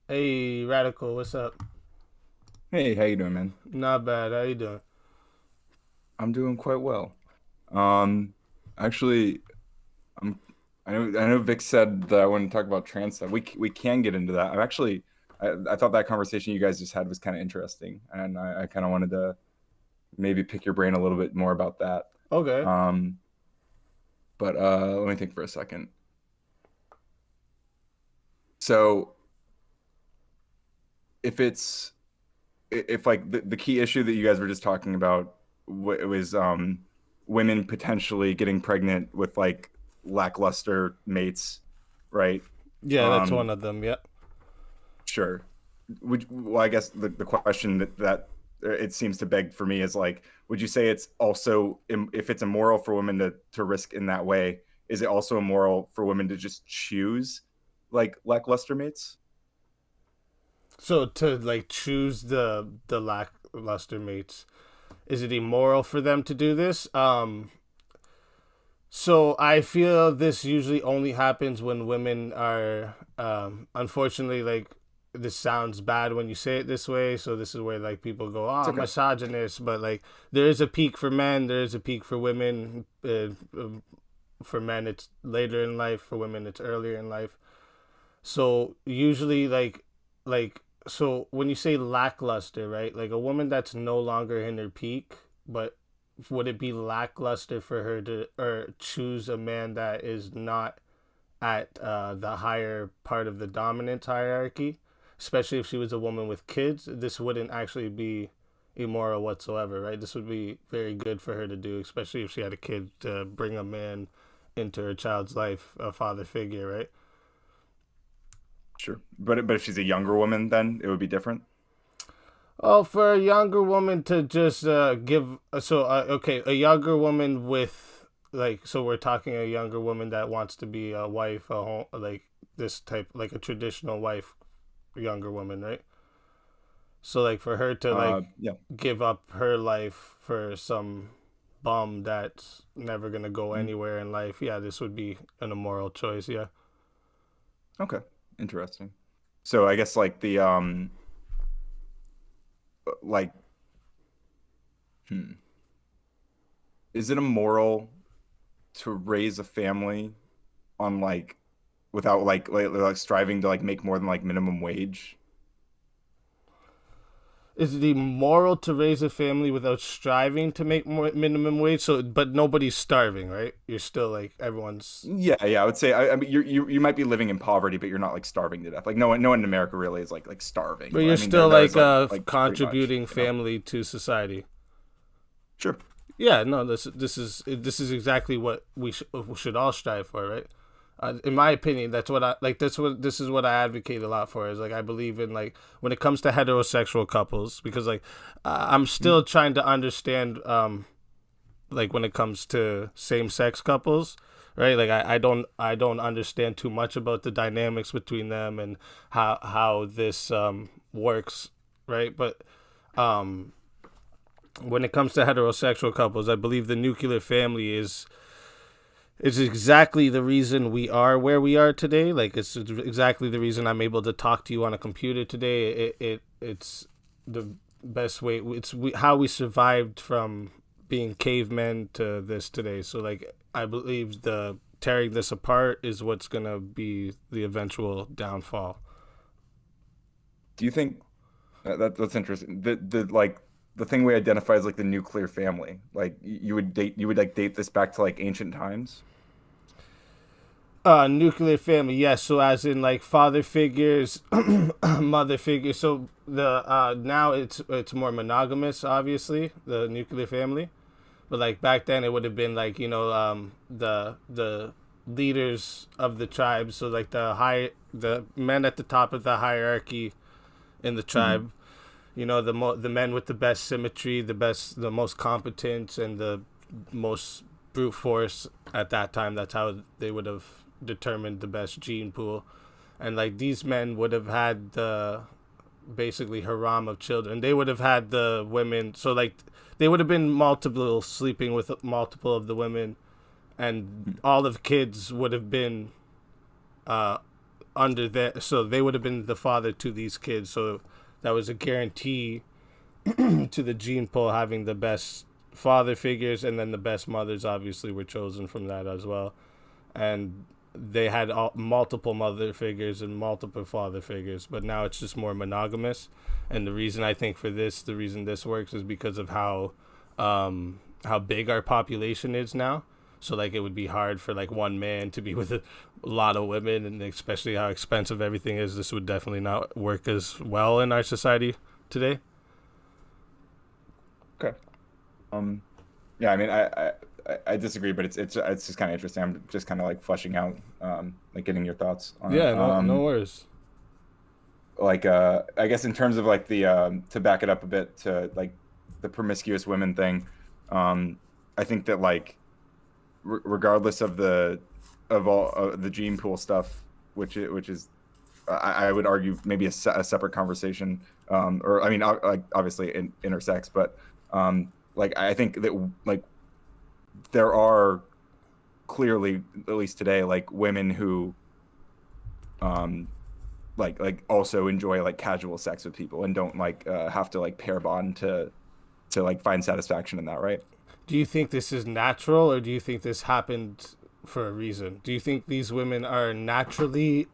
Hey, Radical, what's up? Hey, how you doing, man? Not bad. How you doing? I'm doing quite well. Um, actually, I'm. I know Vic said that I wouldn't talk about trans stuff. We can get into that. I thought that conversation you guys just had was kind of interesting, and I kind of wanted to maybe pick your brain a little bit more about that. Okay. Um, but let me think for a second. So if it's if like the key issue that you guys were just talking about it was women potentially getting pregnant with like lackluster mates, right? Yeah, that's one um of them. Yeah. sure. Well, I guess the question that it seems to beg for me is like, would you say it's also if it's immoral for women to risk in that way, is it also immoral for women to just choose like lackluster mates? So to like choose the lackluster mates, is it immoral for them to do this? So I feel this usually only happens when women are, unfortunately, like this sounds bad when you say it this way. So this is where like people go, It's oh, okay. misogynist. But like there is a peak for men, there is a peak for women. For men, it's later in life. For women, it's earlier in life. So usually, so when you say lackluster, right? Like a woman that's no longer in her peak, but would it be lackluster for her to or choose a man that is not at the higher part of the dominant hierarchy, especially if she was a woman with kids? This wouldn't actually be immoral whatsoever, right? This would be very good for her to do, especially if she had a kid, to bring a man into her child's life, a father figure, right? Sure, but if she's a younger woman, then it would be different. Oh, for a younger woman to just give okay, a younger woman with like, so we're talking a younger woman that wants to be a wife, a home, like this type, like a traditional wife, younger woman, right? So like for her to like Yeah. give up her life for some bum that's never gonna go Mhm. anywhere in life, yeah, this would be an immoral choice, yeah. Okay, interesting. So I guess like the like hmm, is it immoral to raise a family on like without like striving to like make more than like minimum wage? Is it immoral to raise a family without striving to make more minimum wage? So, but nobody's starving, right? You're still like everyone's, Yeah, I would say I mean you might be living in poverty, but you're not like starving to death. Like no one in America really is like starving. but I you're mean still there like is like pretty much, contributing you know. family to society. Sure. Yeah, no, this is exactly what should all strive for, right? In my opinion, that's what I like. This is what I advocate a lot for. Is like I believe in like when it comes to heterosexual couples, because like I'm Mhm. still trying to understand like when it comes to same sex couples, right? Like I don't understand too much about the dynamics between them and how this works, right? But um when it comes to heterosexual couples, I believe the nuclear family is exactly the reason we are where we are today. Like it's exactly the reason I'm able to talk to you on a computer today. It's the best way. How we survived from being cavemen to this today. So like I believe the tearing this apart is what's gonna be the eventual downfall. Do you think that's interesting? The like the thing we identify as like the nuclear family. Like you would like date this back to like ancient times. Nuclear family, yes. So as in like father figures, mother figures. So the now it's more monogamous, obviously, the nuclear family. But like back then, it would have been like the leaders of the tribe. So like the men at the top of the hierarchy in the Hmm. tribe. The men with the best symmetry, the most competent, and the most brute force at that time. That's how they would have determined the best gene pool, and like these men would have had the basically haram of children. They would have had the women, so like they would have been multiple sleeping with multiple of the women, and all of kids would have been uh under that, so they would have been the father to these kids. So that was a guarantee to the gene pool having the best father figures, and then the best mothers obviously were chosen from that as well. And they had multiple mother figures and multiple father figures, but now it's just more monogamous. And the reason I think for this, the reason this works is because of how big our population is now. So like it would be hard for like one man to be with a lot of women, and especially how expensive everything is. This would definitely not work as well in our society today. Okay. Yeah, I mean, I disagree, but it's just kind of interesting. I'm just kind of like fleshing out, like getting your thoughts on it. Yeah, no worries. Like, I guess in terms of like the to back it up a bit to like the promiscuous women thing, I think that like regardless of all the gene pool stuff, which is I would argue maybe a separate conversation, or I mean, like obviously intersex, but like I think that like there are clearly, at least today, like women who like also enjoy like casual sex with people and don't like have to like pair bond to like find satisfaction in that, right? Do you think this is natural, or do you think this happened for a reason? Do you think these women are naturally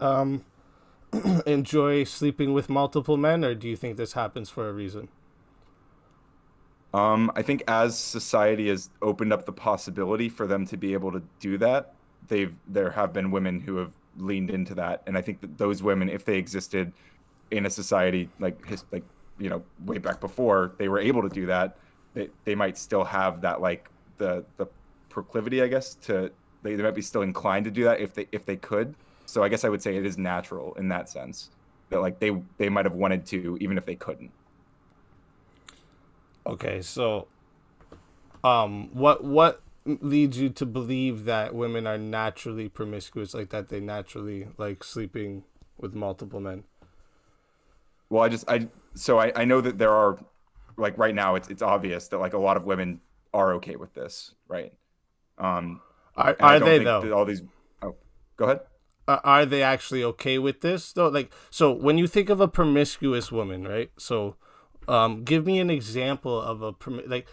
enjoy sleeping with multiple men, or do you think this happens for a reason? I think as society has opened up the possibility for them to be able to do that, there have been women who have leaned into that, and I think that those women, if they existed in a society like you know, way back before they were able to do that, they might still have that like the proclivity, I guess, to they might be still inclined to do that if they could. So I guess I would say it is natural in that sense that like they might have wanted to even if they couldn't. Okay, so what leads you to believe that women are naturally promiscuous, like that they naturally like sleeping with multiple men? Well, I know that there are, like right now it's obvious that like a lot of women are okay with this, right? Are they though? That all these oh, go ahead. Are they actually okay with this though? Like, so when you think of a promiscuous woman, right? So give me an example of like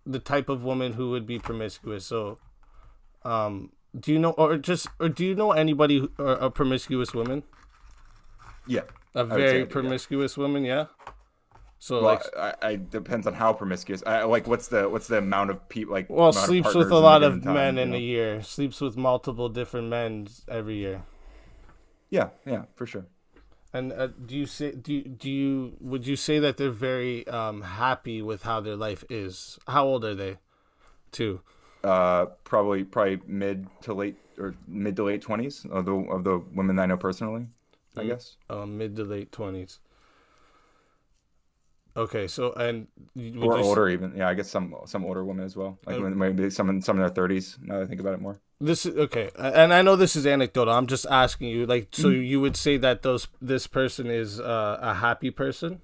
the type of woman who would be promiscuous. So do you know, or do you know anybody a promiscuous woman? Yeah. A very promiscuous woman, yeah. So well, like, I depends on how promiscuous. Like, what's the amount of people like? Well, sleeps with a lot of men in a year. Sleeps with multiple different men every year. Yeah, for sure. And would you say that they're very happy with how their life is? How old are they, too? Probably mid to late 20s of the women I know personally, I guess. Mid to late 20s. Okay, so and or older even. Yeah, I guess some older women as well. Like maybe some in their 30s. Now that I think about it more. This is okay, and I know this is anecdotal. I'm just asking you, like, so you would say that this person is a happy person?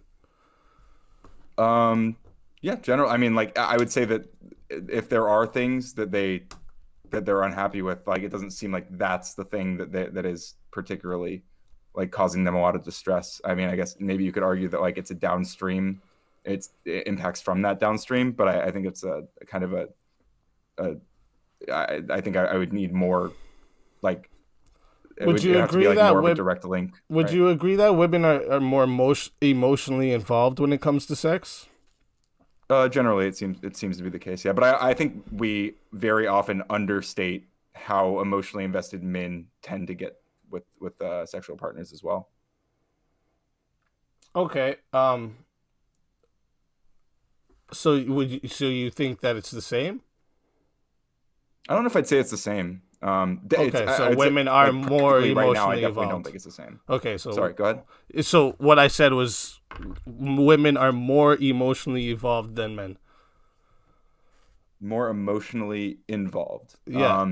Yeah, general. I mean, like, I would say that if there are things that they're unhappy with, like, it doesn't seem like that's the thing that is particularly like causing them a lot of distress. I mean, I guess maybe you could argue that like it's a downstream, it impacts from that downstream, but I think it's a kind of I think I would need more, like, would you agree that more of a direct link? Would you agree that women are more emotionally involved when it comes to sex? Generally, it seems to be the case, yeah. But I think we very often understate how emotionally invested men tend to get with sexual partners as well. Okay. So you think that it's the same? I don't know if I'd say it's the same. Okay, so women are like, more emotionally right now, I definitely involved. don't think it's the same. Okay, so sorry, go ahead. So what I said was women are more emotionally involved than men. More emotionally involved. Yeah.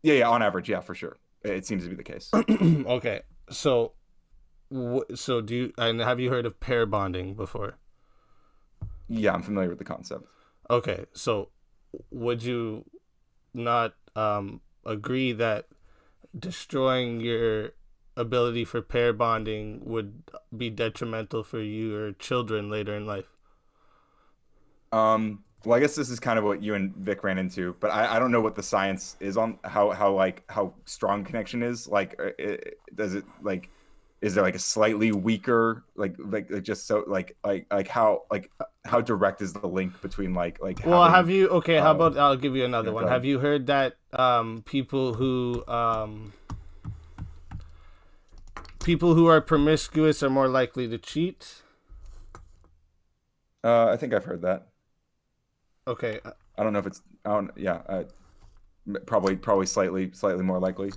Yeah, on average, yeah, for sure. It seems to be the case. Okay, so do you, and have you heard of pair bonding before? Yeah, I'm familiar with the concept. Okay, so would you not agree that destroying your ability for pair bonding would be detrimental for your children later in life? Well, I guess this is kind of what you and Vic ran into, but I don't know what the science is on how strong connection is. Like, does it like, is there like a slightly weaker like just so how direct is the link between like Well, have having you? Okay, how about I'll give you yeah, another go one. ahead. Have you heard that people who are promiscuous are more likely to cheat? I think I've heard that. Okay, I don't know if it's I don't yeah, probably slightly more likely,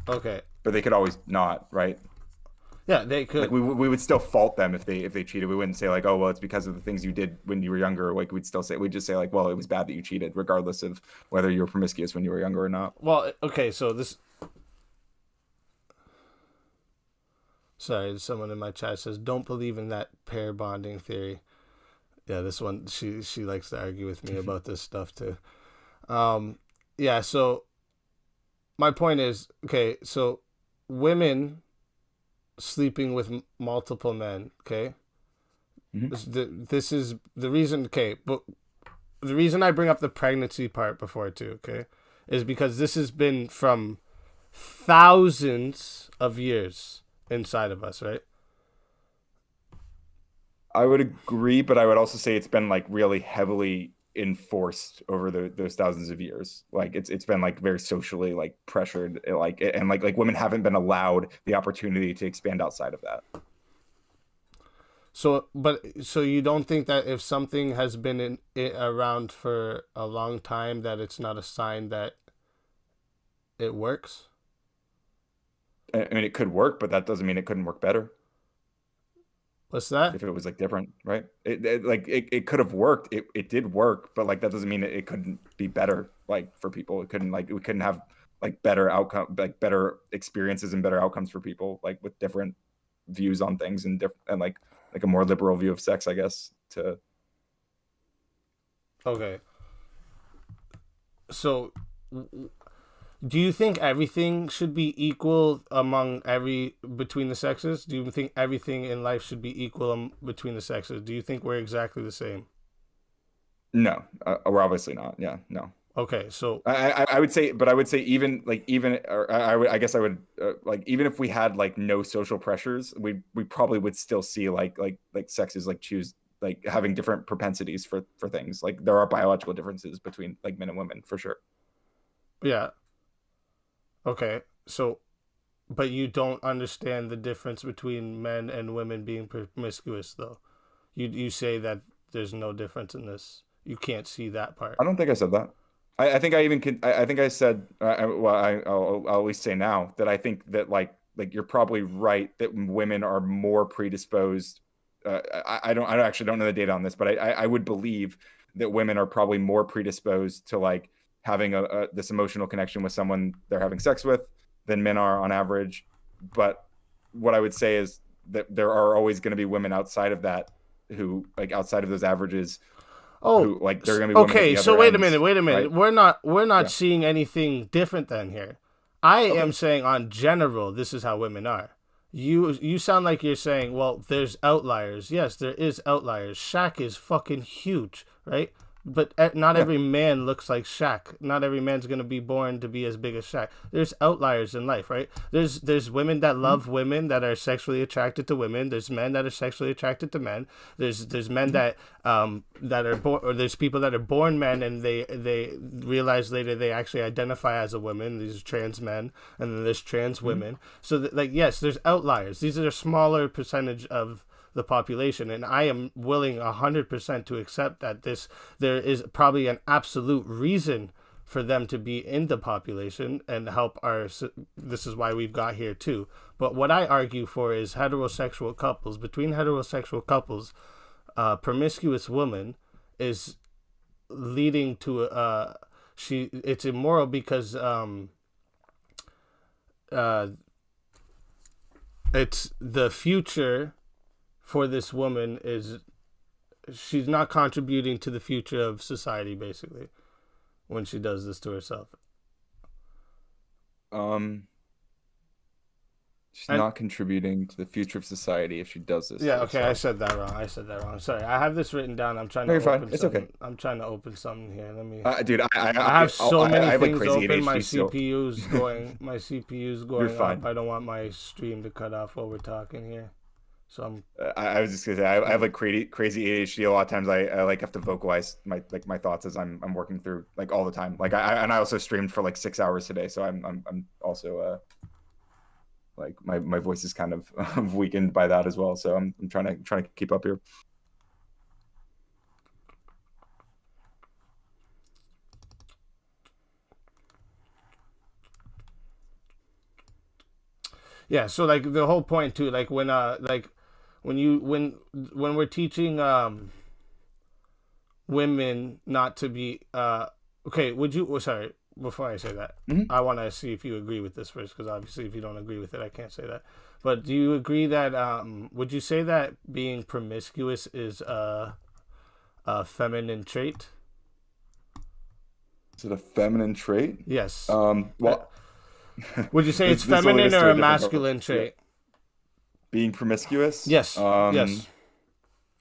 okay, but they could always not, right? yeah, they Like could. we would still fault them if they cheated. We wouldn't say like, oh well, it's because of the things you did when you were younger. Like we'd just say like, well, it was bad that you cheated, regardless of whether you were promiscuous when you were younger or not. Well, okay, so this. Sorry, someone in my chat says don't believe in that pair bonding theory. Yeah, this one she likes to argue with me about this stuff too. Um, yeah, so my point is, okay, so women sleeping with multiple men, okay? Hmm. This is the reason, okay, but the reason I bring up the pregnancy part before too, okay, is because this has been from thousands of years inside of us, right? I would agree, but I would also say it's been like really heavily enforced over those thousands of years. Like it's been like very socially like pressured, like women haven't been allowed the opportunity to expand outside of that. So you don't think that if something has been around for a long time that it's not a sign that it works? I mean, it could work, but that doesn't mean it couldn't work better What's that? if it was like different, right? It could have worked. It did work, but like that doesn't mean it couldn't be better. Like for people, it couldn't like we couldn't have like better outcome, like better experiences and better outcomes for people, like with different views on things and different and like a more liberal view of sex, I guess. To Okay. So do you think everything should be equal among every between the sexes? Do you think everything in life should be equal between the sexes? Do you think we're exactly the same? no, we're obviously not. Yeah, no. Okay, so I would say, but I would say even or I guess I would like even if we had like no social pressures, we probably would still see like sexes like choose like having different propensities for things. Like there are biological differences between like men and women for sure. yeah, okay. So but you don't understand the difference between men and women being promiscuous though. You say that there's no difference in this. You can't see that part. I don't think I said that. I think I even can. I think I said. Well, I'll at least say now that I think that like you're probably right that women are more predisposed. I actually don't know the data on this, but I would believe that women are probably more predisposed to like having a this emotional connection with someone they're having sex with than men are on average. But what I would say is that there are always going to be women outside of that who like outside of those averages Oh, who like there are going to be women at okay. the So other wait a minute. ends, Wait a right? minute. We're not Yeah. seeing anything different than here. I am Okay. saying on general, this is how women are. You sound like you're saying, well, there's outliers. Yes, there is outliers. Shaq is fucking huge, right? But not Yeah. every man looks like Shaq. Not every man's gonna be born to be as big as Shaq. There's outliers in life, right? There's women that Mhm. love women that are sexually attracted to women. There's men that are sexually attracted to men. There's men Mhm. that are born, or there's people that are born men and they realize later they actually identify as a woman. These are trans men, and then there's trans Mhm. women. So like yes, there's outliers. These are a smaller percentage of the population, and I am willing 100% to accept that there is probably an absolute reason for them to be in the population and help our. This is why we've got here too. But what I argue for is heterosexual couples. Between heterosexual couples, promiscuous woman is leading to she. It's immoral because uh, it's the future for this woman is she's not contributing to the future of society basically when she does this to herself. Um, She's And not contributing to the future of society if she does this to yeah, okay, I herself. said that wrong. I said that wrong. Sorry, I have this written down. I'm trying No, to you're fine. open It's okay. something. I'm trying to open something here. Let me. Dude, I have so I many have like things crazy open. My ADHD, so CPU's going. My CPU's you're going fine. up. I don't want my stream to cut off while we're talking here. So I'm. I was just gonna say I have like crazy ADHD. A lot of times I like have to vocalize my thoughts as I'm working through like all the time. Like I also streamed for like 6 hours today, so I'm also like my voice is kind of weakened by that as well. So I'm trying to keep up here. Yeah. So like the whole point too. Like when we're teaching women not to be okay. Would you? Oh, sorry. Before I say that, Hmm. I want to see if you agree with this first, because obviously, if you don't agree with it, I can't say that. But do you agree that would you say that being promiscuous is a feminine trait? Is it a feminine trait? Yes. Uh, Well, would you say it's this will lead feminine us to or a a different masculine conversation. Yeah. trait? Being promiscuous. Yes. Yes.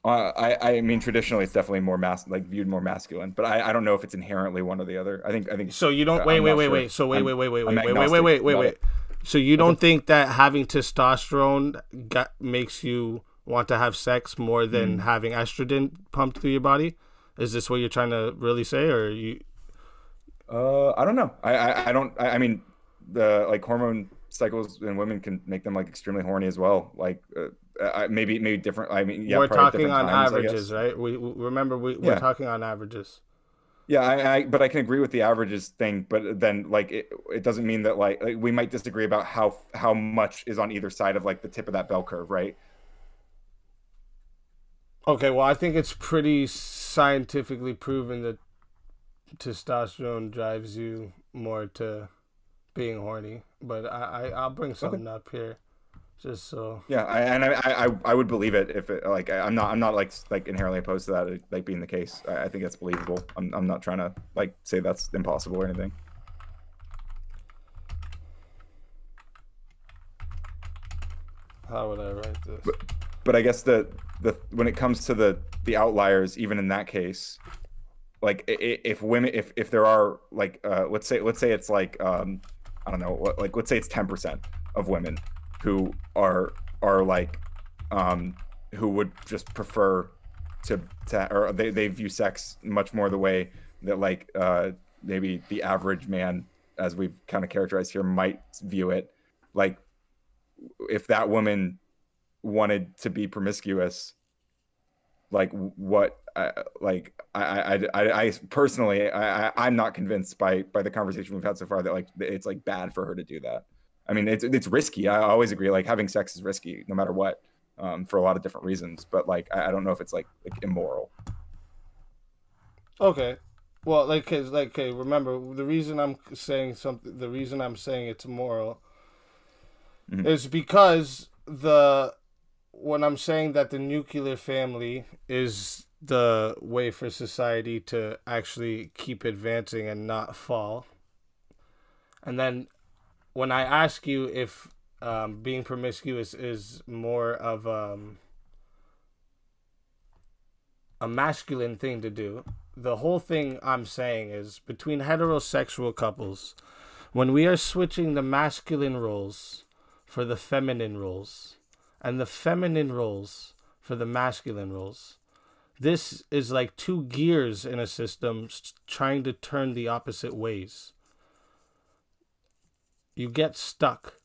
I mean traditionally it's definitely more like viewed more masculine, but I don't know if it's inherently one or the other. I think So you don't wait, I'm wait, not wait, sure. wait. So wait, wait, wait, wait, I'm wait, wait, wait, wait, agnostic wait, wait, about wait. it. So you Okay. don't think that having testosterone makes you want to have sex more than Hmm. having estrogen pumped through your body? Is this what you're trying to really say, or you? I don't know. I mean, the like hormone cycles in women can make them like extremely horny as well. Like, maybe different. I mean, yeah, We're probably at talking different on times, I averages, guess. right? We remember we're Yeah, talking on averages. yeah. But I can agree with the averages thing. But then, like, it doesn't mean that like we might disagree about how much is on either side of like the tip of that bell curve, right? Okay, well, I think it's pretty scientifically proven that testosterone drives you more to being horny. But I'll bring Okay. something up here just so. Yeah, I would believe it if it like I'm not like inherently opposed to that like being the case. I think that's believable. I'm not trying to like say that's impossible or anything. How would I write this? But but I guess the when it comes to the outliers, even in that case, like if women if there are like let's say it's like I don't know like let's say it's 10% of women who are like um who would just prefer to or they view sex much more the way that like maybe the average man, as we've kind of characterized here, might view it. Like if that woman wanted to be promiscuous, like what I personally I'm not convinced by the conversation we've had so far that like it's like bad for her to do that. I mean it's risky. I always agree, like having sex is risky no matter what, for a lot of different reasons, but like I don't know if it's like immoral. Okay. Well, like, cause, like, okay, remember the reason I'm saying something. The reason I'm saying it's moral Mhm. is because the when I'm saying that the nuclear family is the way for society to actually keep advancing and not fall. And then when I ask you if being promiscuous is more of a masculine thing to do, the whole thing I'm saying is between heterosexual couples, when we are switching the masculine roles for the feminine roles and the feminine roles for the masculine roles, this is like two gears in a system trying to turn the opposite ways. You get stuck.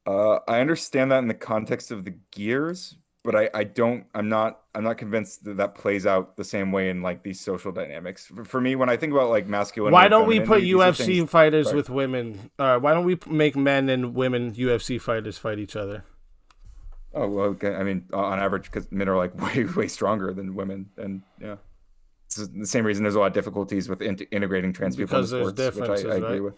I understand that in the context of the gears, but I'm not convinced that that plays out the same way in like these social dynamics. For me, when I think about like masculinity Why and don't we put femininity, these are UFC things. fighters Sorry. with women? Why don't we make men and women UFC fighters fight each other? Oh well, okay. I mean, on average, because men are like way stronger than women, and yeah, it's the same reason there's a lot of difficulties with integrating trans people into Because there's sports, which I differences, agree right? with.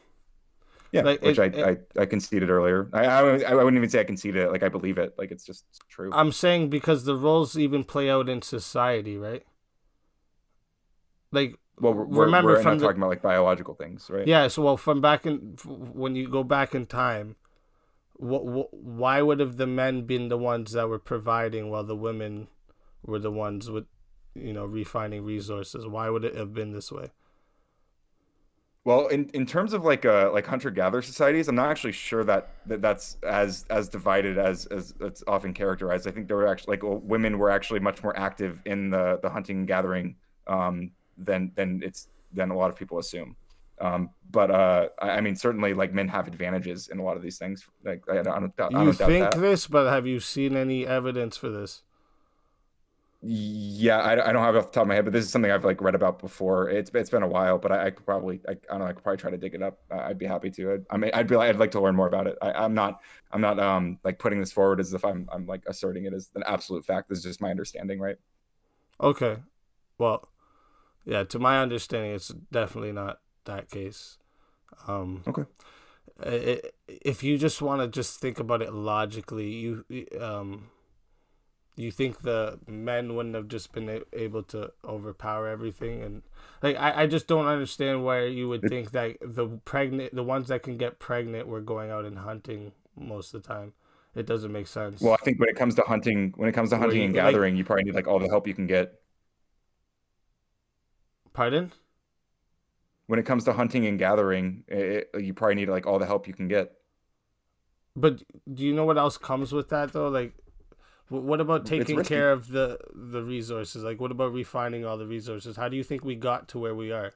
Yeah, Like which I conceded earlier. I wouldn't even say I conceded it. Like I believe it. Like it's just true. I'm saying because the roles even play out in society, right? Like Well, remember we're from not the talking about like biological things, right? yeah. So well, from back in when you go back in time, why would have the men been the ones that were providing while the women were the ones with, refining resources? Why would it have been this way? Well, in terms of like hunter gatherer societies, I'm not actually sure that's as divided as it's often characterized. I think there were actually like women were actually much more active in the hunting and gathering than a lot of people assume. But I mean certainly like men have advantages in a lot of these things. Like I You don't doubt think that. this, but have you seen any evidence for this? Yeah, I don't have it off the top of my head, but this is something I've like read about before. It's been a while, but I could probably I don't know, I could probably try to dig it up. I'd be happy to. I mean, I'd like to learn more about it. I'm not like putting this forward as if I'm like asserting it as an absolute fact. This is just my understanding, right? Okay, well, yeah. To my understanding, it's definitely not that case. Um, Okay. if you just want to just think about it logically, you think the men wouldn't have just been able to overpower everything, and like I just don't understand why you would It, think that the ones that can get pregnant were going out and hunting most of the time. It doesn't make well, sense. I think when it comes to Where hunting you and like, gathering, you probably need like all the help you can get. pardon? When it comes to hunting and gathering, you probably need like all the help you can get. But do you know what else comes with that though? Like, what about It's taking risky. care of the resources? Like, what about refining all the resources? How do you think we got to where we are?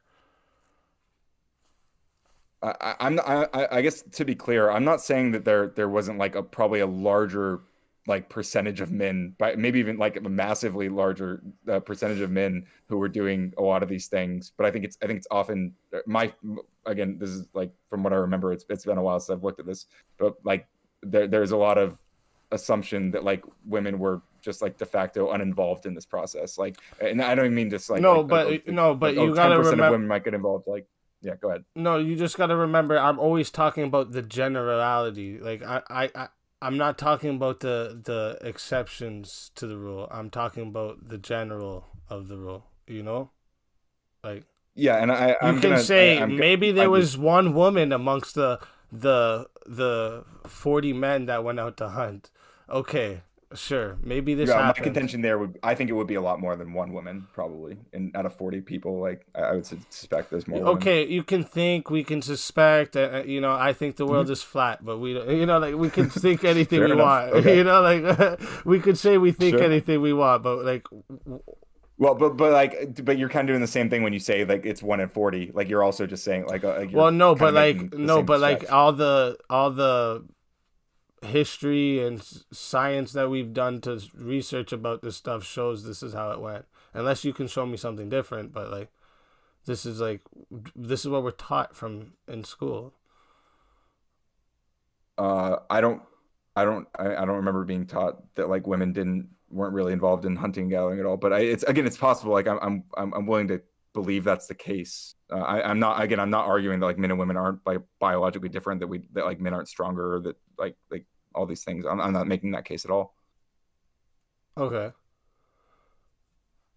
I guess to be clear, I'm not saying that there wasn't like a probably a larger like percentage of men, but maybe even like a massively larger percentage of men who were doing a lot of these things. But I think it's often my again, this is like from what I remember, it's been a while since I've looked at this, but like there's a lot of assumption that like women were just like de facto uninvolved in this process. Like, and I don't even mean just like No, but no, but like oh you gotta 10% of remember. women might get involved. Like, yeah, go ahead. No, you just gotta remember. I'm always talking about the generality. Like I'm not talking about the exceptions to the rule. I'm talking about the general of the rule. Like Yeah, and you I'm can gonna say I'm maybe there I'm was one woman amongst the 40 men that went out to hunt. Okay, sure, maybe this yeah, my happened. contention there would I think it would be a lot more than one woman probably. And out of 40 people, like I would suspect there's more women. Okay, you can think, we can suspect, I think the Mhm. world is flat, but we don't, like we can think anything Fair we enough. want, Okay. like we could say we think Sure. anything we want, but like, Well, but you're kind of doing the same thing when you say like it's 1 in 40. Like you're also just saying like you're well, no, kind but of like, making the no, same but like stretch. all the history and science that we've done to research about this stuff shows this is how it went. Unless you can show me something different, but like, this is what we're taught from in school. I don't I don't remember being taught that like women didn't weren't really involved in hunting and gathering at all. But it's again, it's possible. Like I'm willing to believe that's the case. I'm not arguing that like men and women aren't like biologically different, that like men aren't stronger, or that like all these things. I'm not making that case at all. Okay.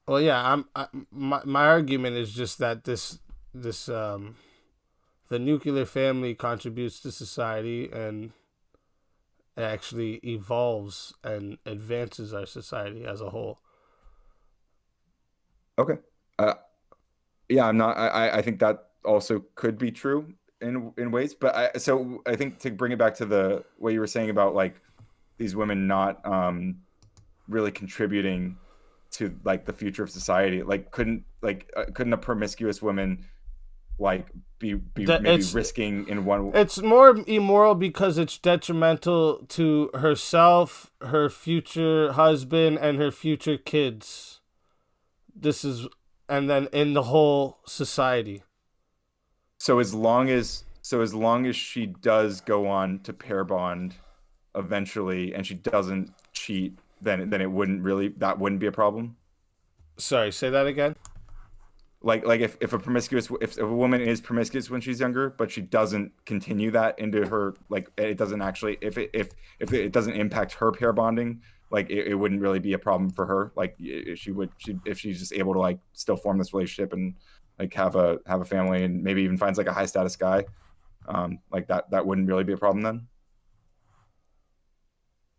Well, yeah, my argument is just that this the nuclear family contributes to society and actually evolves and advances our society as a whole. Okay. Uh, yeah, I'm not. I think that also could be true in ways, but I think to bring it back to the what you were saying about like these women not really contributing to like the future of society, like couldn't a promiscuous woman like be That maybe risking in one. it's more immoral because it's detrimental to herself, her future husband, and her future kids. This is, and then in the whole society. So as long as she does go on to pair bond eventually and she doesn't cheat, then it wouldn't really that wouldn't be a problem. Sorry, say that again. Like if a woman is promiscuous when she's younger, but she doesn't continue that into her, like it doesn't actually, if it doesn't impact her pair bonding, like it wouldn't really be a problem for her. Like she if she's just able to like still form this relationship and like have a family and maybe even finds like a high status guy, like that wouldn't really be a problem then.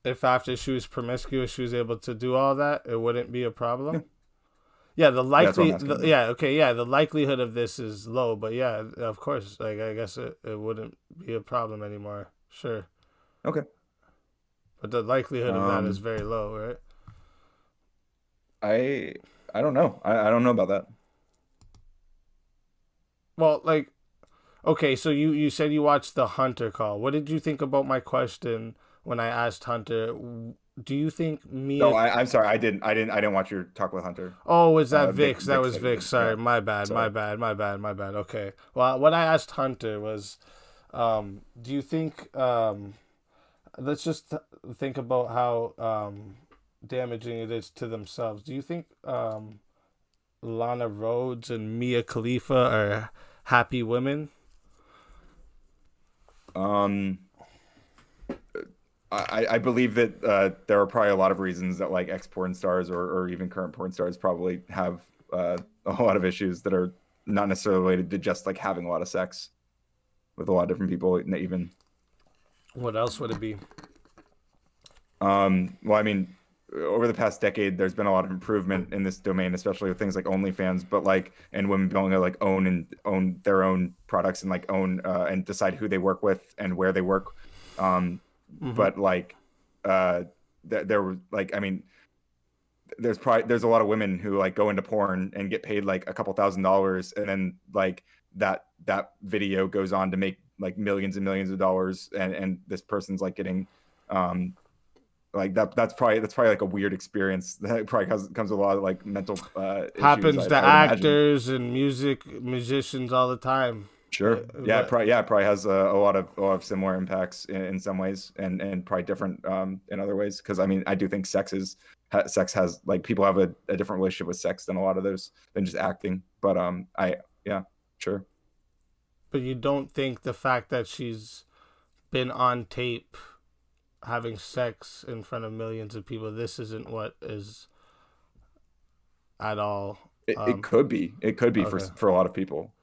If after she was promiscuous, she was able to do all that, it wouldn't be a Yeah, problem. Yeah, yeah, that's what I'm asking. Yeah. yeah, okay, yeah, the likelihood of this is low, but yeah, of course, like I guess it wouldn't be a problem anymore. Sure, Okay. but the likelihood of that is Um, very low, right? I I don't know. I don't know about that. Well, like, okay, so you said you watched the Hunter call. What did you think about my question when I asked Hunter? Do you think No, Mia? I'm sorry. I didn't watch your talk with Hunter. Oh, was that Vic Vix? That Vic was said he Vix. did. Yeah. Sorry, my bad, my Sorry. bad, my bad, my bad. Okay. Well, what I asked Hunter was, do you think? Let's just think about how damaging it is to themselves. Do you think Lana Rhodes and Mia Khalifa are happy women? Um, I believe that there are probably a lot of reasons that like ex porn stars or even current porn stars probably have a lot of issues that are not necessarily related to just like having a lot of sex with a lot of different people. Even What else would it be? well, I mean, over the past decade, there's been a lot of improvement in this domain, especially with things like OnlyFans, but like and women being able to like own their own products and like own and decide who they work with and where they work. Um, Mm-hmm. but like there were like I mean there's a lot of women who like go into porn and get paid like a couple $1,000s and then like that video goes on to make like millions and millions of dollars and this person's like getting um like that's probably like a weird experience that probably comes with a lot of like mental issues Happens to I would imagine. actors and musicians all the time. Sure. Yeah, But it probably has a lot of similar impacts in some ways, and probably different in other ways. Because I mean, I do think sex has like people have a different relationship with sex than a lot of those than just acting. But yeah, sure. but you don't think the fact that she's been on tape having sex in front of millions of people, this isn't what is at all. It Um, could be okay. for a lot of people.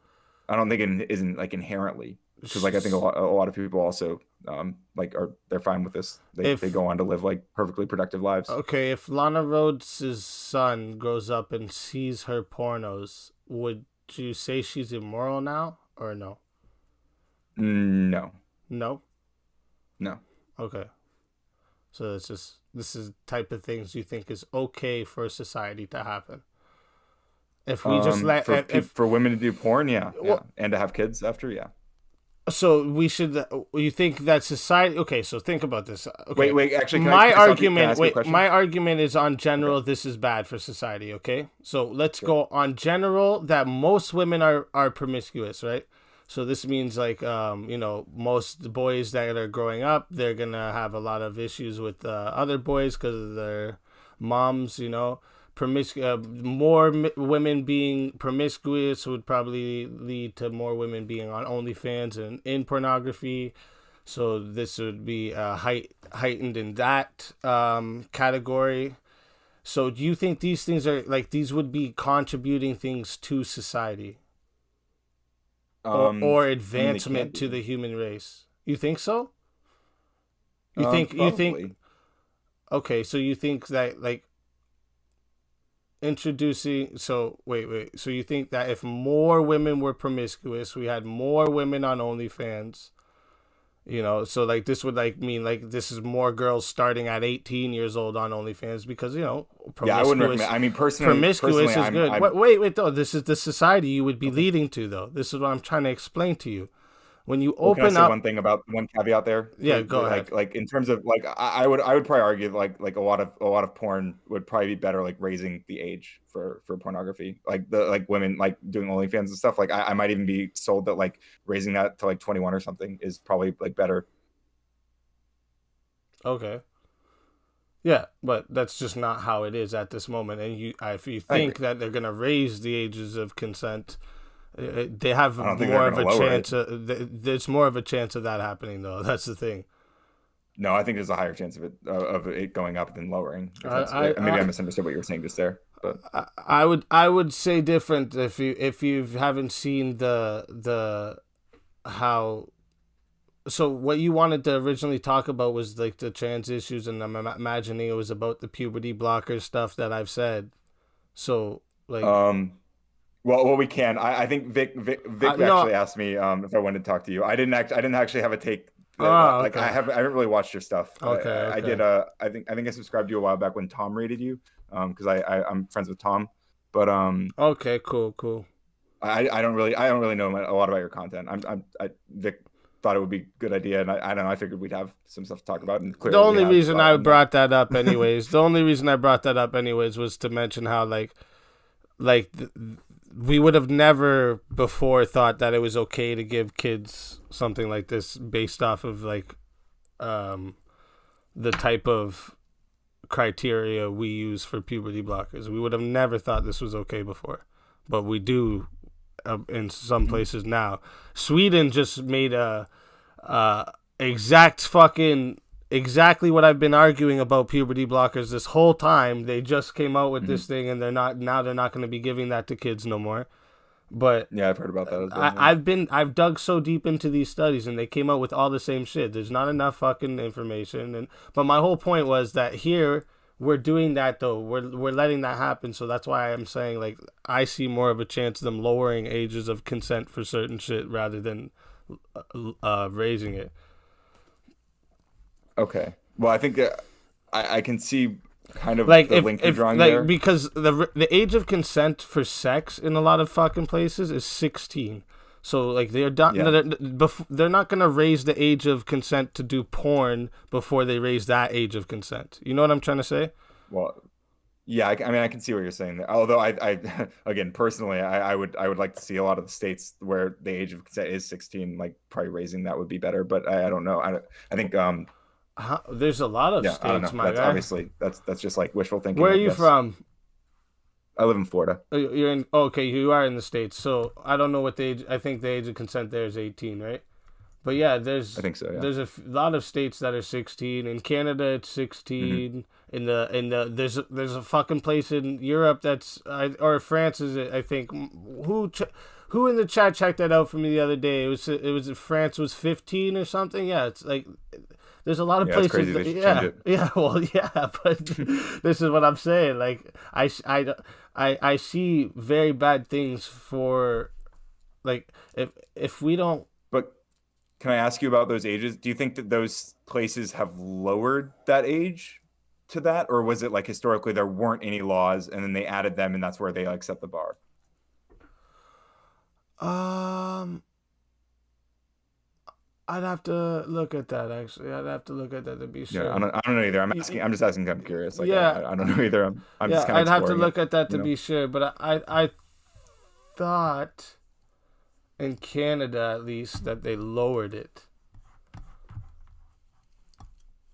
I don't think it isn't like inherently because like I think a lot of people also like are they're fine with this. They If go on to live like perfectly productive lives. okay, if Lana Rhodes' son grows up and sees her pornos, would you say she's immoral now or no? No, No. no. Okay. So it's just this is type of things you think is okay for society to happen. If we just let if For women to do porn, yeah, yeah, well, and to have kids after, yeah. so we should you think that society okay, so think about this. Okay. Wait. Actually, My can I stop you? Can I argument ask you a wait, question? my argument is on Okay, general this is bad for society, okay? So let's sure. go on general that most women are promiscuous, right? So this means like most boys that are growing up, they're going to have a lot of issues with other boys cuz of their moms, more women being promiscuous would probably lead to more women being on OnlyFans and in pornography. So this would be heightened in that category. So do you think these things are like these would be contributing things to society or I mean, they can advancement to be. the human race? You think so? You think Probably. okay, so you think that like introducing so wait so you think that if more women were promiscuous we had more women on OnlyFans, so like this would like mean like this is more girls starting at 18 years old on OnlyFans because Yeah, I wouldn't recommend. promiscuous I mean, personally, promiscuous is good. I'm Wait though, this is the society you would be okay. leading to though. This is what I'm trying to explain to you. When you Well, can I open say up one thing about one caveat there yeah, go ahead. like in terms of like I would probably argue like a lot of porn would probably be better like raising the age for pornography like the like women like doing OnlyFans and stuff like I might even be sold that like raising that to like 21 or something is probably like better. Okay. Yeah, but that's just not how it is at this moment. And if you I agree. think that they're gonna raise the ages of consent, they have I don't think they're more of gonna a lower it. chance. There's more of a chance of that happening, though. That's the thing. No, I think there's a higher chance of it going up than lowering. If I, that's I, maybe I I, misunderstood what you were saying just there. But I would say different if you haven't seen the how. So what you wanted to originally talk about was like the trans issues, and I'm imagining it was about the puberty blocker stuff that I've said. So like, um, well, we can. I think Vic no. actually asked me if I wanted to talk to you. I didn't actually have a take. Oh, Like okay, I haven't really watched your stuff. okay, I did. okay, I think I subscribed to you a while back when Tom rated you. Because I'm friends with Tom, but okay, cool, cool. I don't really know a lot about your content. Vic thought it would be a good idea, and I don't know. I figured we'd have some stuff to talk about, and The clearly we only have. reason I I'm not. brought that up, anyways, the only reason I brought that up, anyways, was to mention how like we would have never before thought that it was okay to give kids something like this based off of like um the type of criteria we use for puberty blockers. We would have never thought this was okay before, but we do in some places now. Sweden just made a exact fucking exactly what I've been arguing about puberty blockers this whole time. They just came out with Mhm. this thing, and they're not going to be giving that to kids no more. But Yeah, I've heard about that as well. Yeah. I've dug so deep into these studies, and they came out with all the same shit. There's not enough fucking information, and but my whole point was that here we're doing that though. We're letting that happen, so that's why I'm saying like I see more of a chance of them lowering ages of consent for certain shit rather than raising it. Okay. Well, I think I can see kind of Like the link you're if drawing like there. because the age of consent for sex in a lot of fucking places is 16. So like Yeah. they're not gonna raise the age of consent to do porn before they raise that age of consent. You know what I'm trying to say? Well, yeah. I mean, I can see what you're saying there. Although again, personally, I would like to see a lot of the states where the age of consent is 16, like probably raising that would be better. But I don't know. I think There's a lot of yeah, I don't states, know. my That's guy. obviously that's just like wishful Where thinking, are I you guess. from? I live in Florida. You're in. Okay, you are in the states. So I don't know what the age. I think the age of consent there is 18, right? But yeah, I think so. Yeah. there's lot of states that are 16. In Canada, it's Hmm. 16. In the there's a fucking place in Europe that's or France is it? I think who in the chat checked that out for me the other day. It was France was 15 or something. Yeah, it's like there's a lot of Yeah, it's places crazy that, they should change yeah, it. yeah, well, yeah, but this is what I'm saying. Like I see very bad things for like if we don't. But can I ask you about those ages? Do you think that those places have lowered that age to that, or was it like historically there weren't any laws and then they added them and that's where they like set the bar? um I'd have to look at that actually. I'd have to look at that to be Yeah, sure. I don't know either. I'm just asking. I'm curious. Like Yeah, I don't know either. I'm just yeah, kind of I'd have to exploring it. look at that You to know. be sure. But I thought in Canada at least that they lowered it.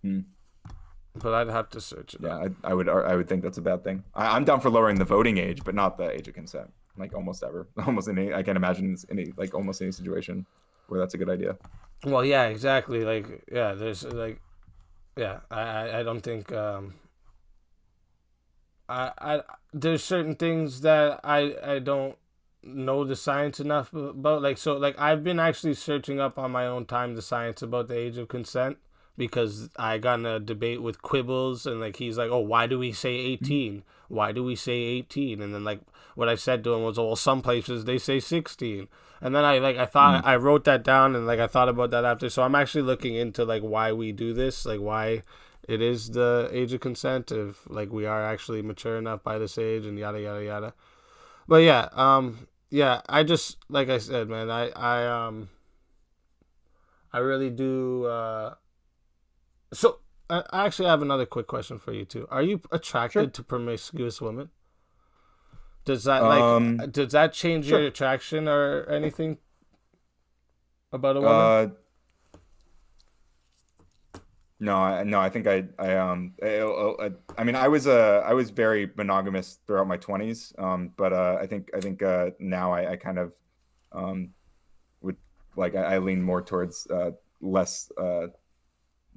Hmm. But I'd have to search it Yeah, up. I would think that's a bad thing. I'm down for lowering the voting age, but not the age of consent. Like almost ever, almost any. I can't imagine any like almost any situation where that's a good idea. Well, yeah, exactly. Like, yeah, there's like, yeah, I don't think I there's certain things that I don't know the science enough about. Like, so like I've been actually searching up on my own time the science about the age of consent because I got in a debate with Quibbles, and like he's like, oh, why do we say 18? Why do we say 18? And then like what I said to him was, oh, well, some places they say 16. And then I Mm. thought I wrote that down, and like I thought about that after. So I'm actually looking into like why we do this, like why it is the age of consent, if like we are actually mature enough by this age, and yada yada yada. But yeah, yeah, I just like I said, man, I really do. So I actually have another quick question for you too. Are you Sure. attracted to promiscuous women? Does that Um. does that change your Sure. attraction or anything about a woman? Uh. No, no, I think I mean, I was very monogamous throughout my 20s. But I think now I kind of would like I lean more towards less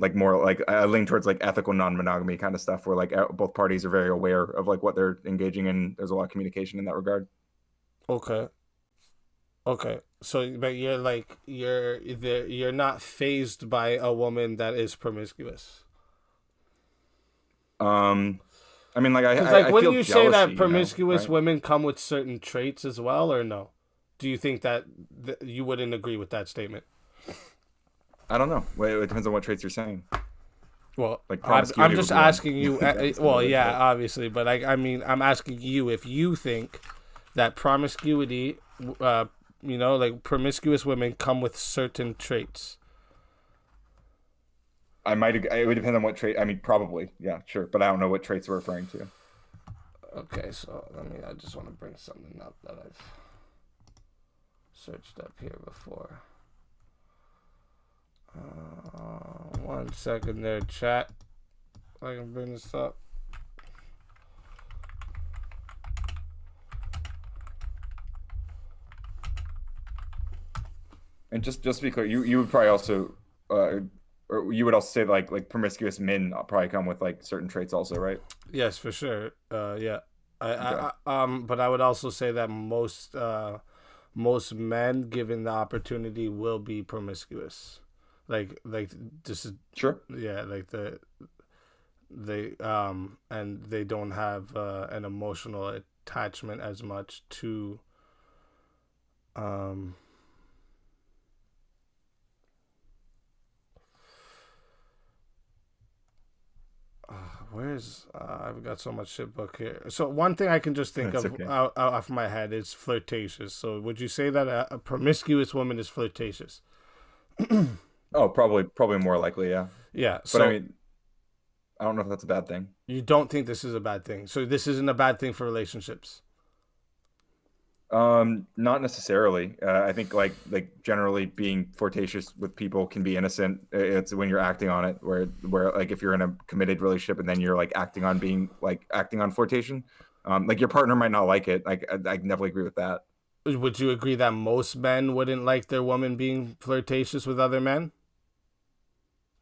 like more like I lean towards like ethical non-monogamy kind of stuff, where like both parties are very aware of like what they're engaging in. There's a lot of communication in that regard. Okay. Okay. So, but you're like you're not phased by a woman that is promiscuous. Um, I mean, like Because like, I wouldn't feel you say jealousy, that you know, promiscuous right? women come with certain traits as well, or no? Do you think that you wouldn't agree with that statement? I don't know. Well, it depends on what traits you're saying. Well, Like I'm promiscuity would just be one. asking you. That's the Well, word, yeah, but obviously, but I mean, I'm asking you if you think that promiscuity, uh, like promiscuous women come with certain traits. I might. It would depend on what trait. I mean, probably, yeah, sure, but I don't know what traits we're referring to. Okay, so I just want to bring something up that I've searched up here before. 1 second there, chat. I can bring this up. And just to be clear, you would probably also, or you would also say like promiscuous men probably come with like certain traits also, right? Yes, for sure. Yeah. Okay. But I would also say that most men, given the opportunity, will be promiscuous. Like this is Sure. yeah, like and they don't have an emotional attachment as much to um where's I've got so much shit book here. So one thing I can just think That's of okay. out of my head is flirtatious. So would you say that a promiscuous woman is flirtatious? Oh, probably more likely, yeah. Yeah. But I So mean, I don't know if that's a bad thing. you don't think this is a bad thing. So this isn't a bad thing for relationships. Not necessarily. I think like generally being flirtatious with people can be innocent. It's when you're acting on it, where like if you're in a committed relationship and then you're like acting on flirtation, like your partner might not like it. Like I definitely agree with that. Would you agree that most men wouldn't like their woman being flirtatious with other men?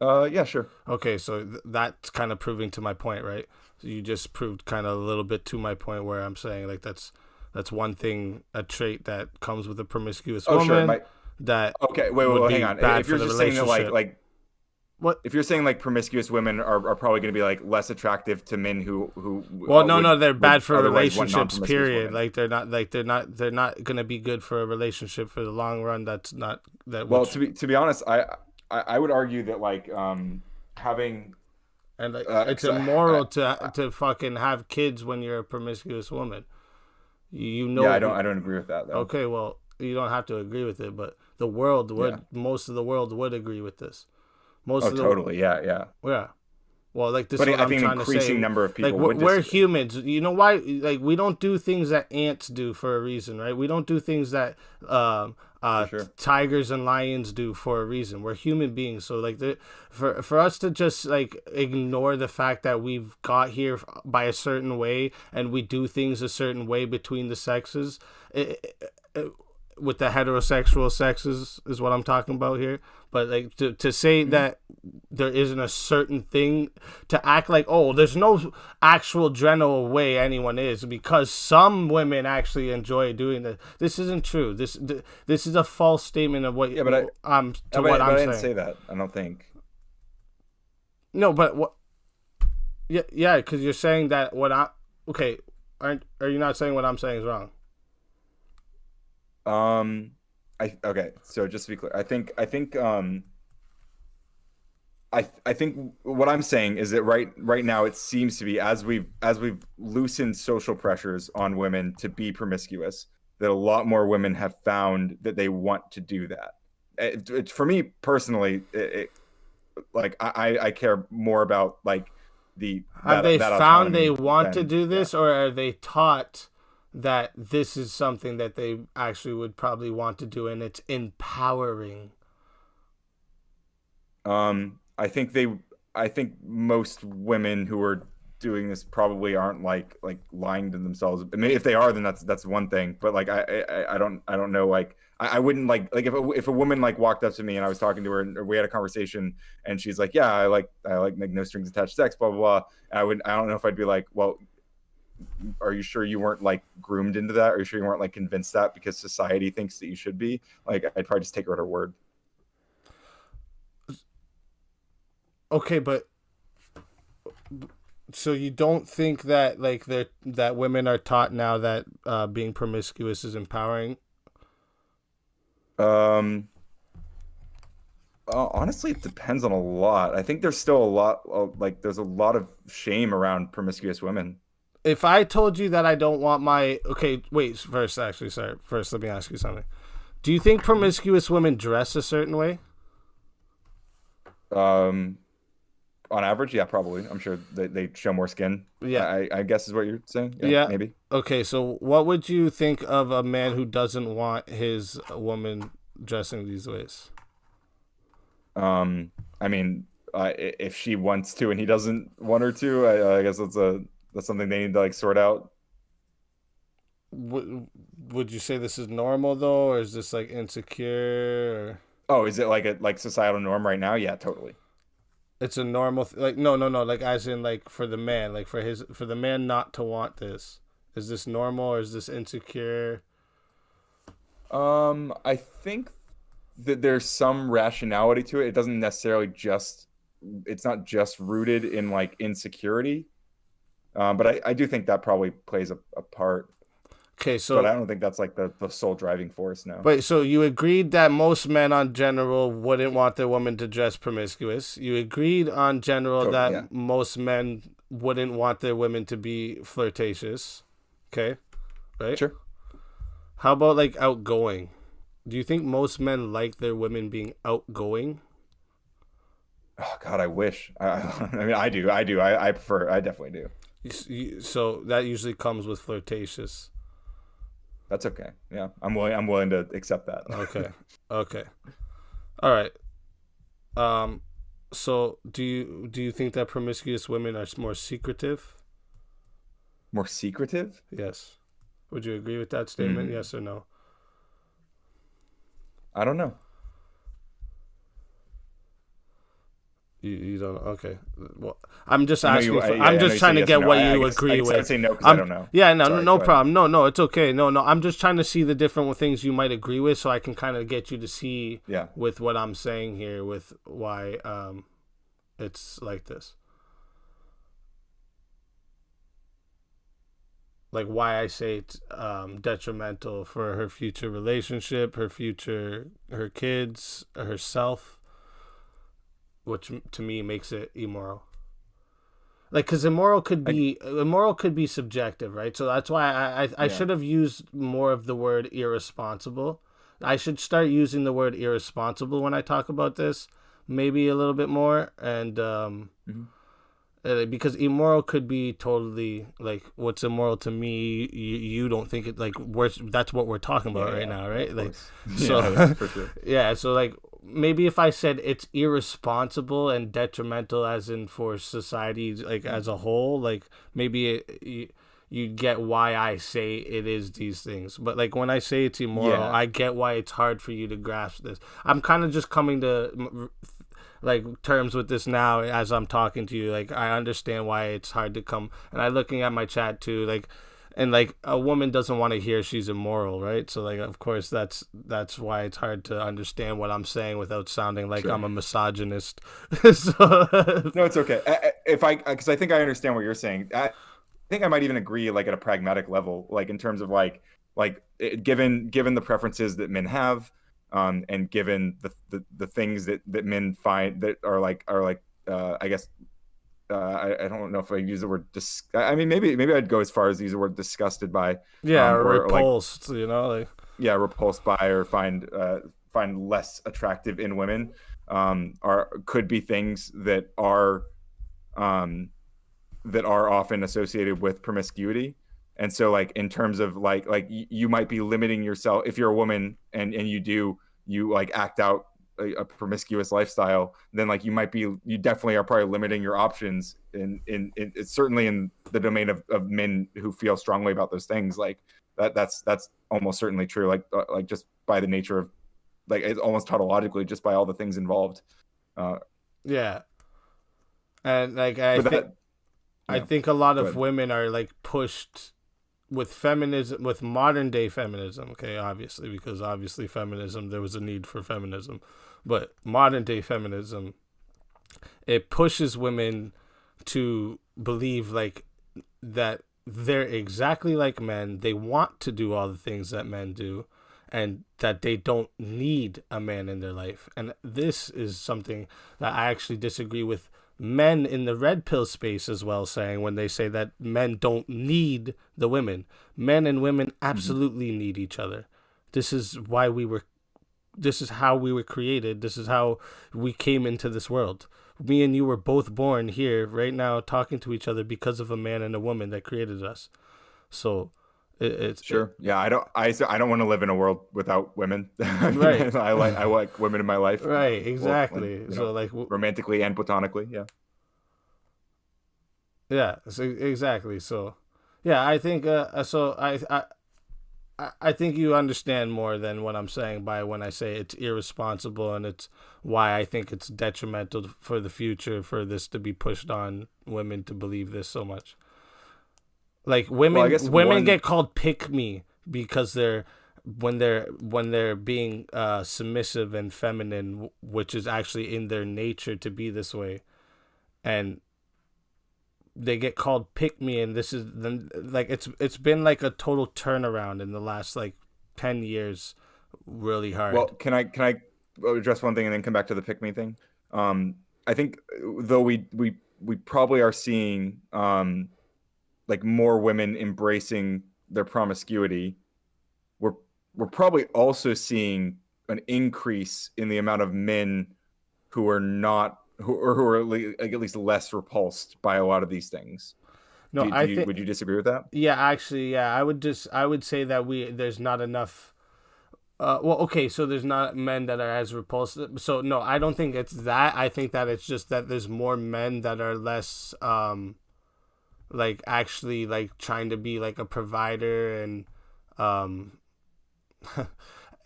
Yeah, sure. Okay, so that's kind of proving to my point, right? So you just proved kind of a little bit to my point where I'm saying like that's one thing, a trait that comes with a promiscuous Oh, sure. It woman might. that Okay, would hang be on. bad If for you're the just saying that relationship. What? if you're saying like promiscuous women are probably going to be like less attractive to men who Well, no, no, they're would bad for otherwise want relationships. non-promiscuous Period. women. They're not gonna be good for a relationship for the long run. That's not that Well, which to be honest, I would argue that like having and like it's 'cause immoral to fucking have kids when you're a promiscuous woman. You yeah, know. I don't agree with that though. Okay, well, you don't have to agree with it, but the world Yeah. would. Most of the world would agree with this. Most Oh, of the totally. Yeah, yeah. yeah. Well, like this is But what I I'm think an trying to say. increasing number of Like people would we're disagree. humans. You know why? Like we don't do things that ants do for a reason, right? We don't do things that For sure. tigers and lions do for a reason. We're human beings, so like for us to just like ignore the fact that we've got here by a certain way and we do things a certain way between the sexes. With the heterosexual sexes is what I'm talking about here. But like to say Mhm. that there isn't a certain thing, to act like, oh, there's no actual general way anyone is because some women actually enjoy doing this. This isn't true. This is a false statement of what Yeah, what but I'm I didn't saying. say that. I don't think. No, but what? Yeah, because you're saying that what I okay. Are you not saying what I'm saying is wrong? Um, I okay. So just to be clear, I think what I'm saying is that right now it seems to be as we've loosened social pressures on women to be promiscuous, that a lot more women have found that they want to do that. For me personally, like I care more about like the Have they that found they autonomy want to than do yeah. this, or are they taught that this is something that they actually would probably want to do and it's empowering? I think most women who are doing this probably aren't like lying to themselves. I mean, if they are, then that's one thing. But like I don't know. Like I wouldn't like if a woman like walked up to me and I was talking to her and we had a conversation and she's like, yeah, I like no strings attached sex, blah blah blah. And I don't know if I'd be like, well, are you sure you weren't like groomed into that? Are you sure you weren't like convinced that because society thinks that you should be? Like, I'd probably just take her at her word. Okay, but so you don't think that like that women are taught now that being promiscuous is empowering? Um, Honestly, it depends on a lot. I think there's still a lot of, like, there's a lot of shame around promiscuous women. If I told you that I don't want my okay, wait, first actually, sorry. First, let me ask you something. Do you think promiscuous women dress a certain way? Um, on average, yeah, probably. I'm sure they show more skin. Yeah. I guess is what you're saying. Yeah, Yeah. maybe. Okay, so what would you think of a man who doesn't want his woman dressing these ways? I mean, if she wants to and he doesn't want her to, I guess that's something they need to like sort out. Would you say this is normal though, or is this like insecure? Or... Oh, is it like a like societal norm right now? Yeah, totally. It's a normal like no, like as in like for the man, like for the man not to want this. Is this normal or is this insecure? I think that there's some rationality to it. It doesn't necessarily just it's not just rooted in like insecurity. But I do think that probably plays a part. Okay, But so I don't think that's like the sole driving force now. but so you agreed that most men on general wouldn't want their woman to dress promiscuous. You agreed on general Totally, that yeah. most men wouldn't want their women to be flirtatious. Okay, right? Sure. How about like outgoing? Do you think most men like their women being outgoing? Oh God, I wish. I mean, I do. I prefer. I definitely do. So that usually comes with flirtatious. That's okay. Yeah, I'm willing to accept that. Okay. Okay. All right. So do you think that promiscuous women are more secretive? More secretive? Yes. Would you agree with that statement? Mm, Yes or no? I don't know. You don't. Okay. Well, I'm just I know asking. you. For, Yeah, I'm I know just you trying said to yes get or no. what I you guess, agree I with. would say no because I don't know. Yeah. No. Sorry, No go ahead. problem. No. It's okay. No. I'm just trying to see the different things you might agree with, so I can kind of get you to see Yeah. with what I'm saying here, with why it's like this. Like why I say it's detrimental for her future relationship, her kids, herself, which to me makes it immoral. Like, because immoral could be subjective, right? So that's why I Yeah. should have used more of the word irresponsible. I should start using the word irresponsible when I talk about this, maybe a little bit more, and Mhm. because immoral could be totally like what's immoral to me. You don't think it like that's what we're talking about Yeah, right yeah, now, right? of Like, course. so Yeah, for sure. yeah, so like maybe if I said it's irresponsible and detrimental, as in for society like as a whole, like maybe you get why I say it is these things. But like when I say it's immoral, Yeah. I get why it's hard for you to grasp this. I'm kind of just coming to like terms with this now as I'm talking to you. Like I understand why it's hard to come, and I'm looking at my chat too. Like, and like a woman doesn't want to hear she's immoral, right? So like of course that's why it's hard to understand what I'm saying without sounding like Sure. I'm a misogynist. So No, it's okay. If I because I think I understand what you're saying. I think I might even agree, like at a pragmatic level, like in terms of given the preferences that men have, and given the things that men find that are like I guess I don't know if I use the word I mean maybe I'd go as far as to use the word disgusted by, yeah, or like repulsed, like yeah, repulsed by or find less attractive in women, are could be things um that are often associated with promiscuity. And so like in terms of you might be limiting yourself if you're a woman and you like act out a promiscuous lifestyle, then like you definitely are probably limiting your options in it's certainly in the domain of men who feel strongly about those things. Like that's almost certainly true. Like just by the nature of, like, it's almost tautologically, just by all the things involved. Yeah, and like But that, I yeah, think a lot go of ahead. women are like pushed with feminism, with modern day feminism. Okay, obviously, because obviously feminism, there was a need for feminism, but modern day feminism, it pushes women to believe like that they're exactly like men. They want to do all the things that men do, and that they don't need a man in their life. And this is something that I actually disagree with men in the red pill space as well, saying when they say that men don't need the women. Men and women Mhm. absolutely need each other. This is why we were this is how we were created. This is how we came into this world. Me and you were both born here right now talking to each other because of a man and a woman that created us. So it's Sure. Yeah, I don't want to live in a world without women. I mean, right. I like women in my life, Right, well, when, exactly. So like romantically and platonically. Yeah. yeah, so exactly. So yeah, I think I think you understand more than what I'm saying by when I say it's irresponsible, and it's why I think it's detrimental for the future for this to be pushed on women to believe this so much. Like Well, I guess women one. get called pick me because they're being submissive and feminine, which is actually in their nature to be this way, and they get called pick me, and this is like it's been like a total turnaround in the last like 10 years, really Well, hard. can I address one thing and then come back to the pick me thing? I think, though, we probably are seeing, like, more women embracing their promiscuity. We're we're probably also seeing an increase in the amount of men who are not who are, like, at least less repulsed by a lot of these things. No, Do I you, think would you disagree with that? yeah, actually yeah, I would say that there's not enough. Well, okay, so there's not men that are as repulsive. So no, I don't think it's that. I think that it's just that there's more men that are less, like actually like trying to be like a provider and, um,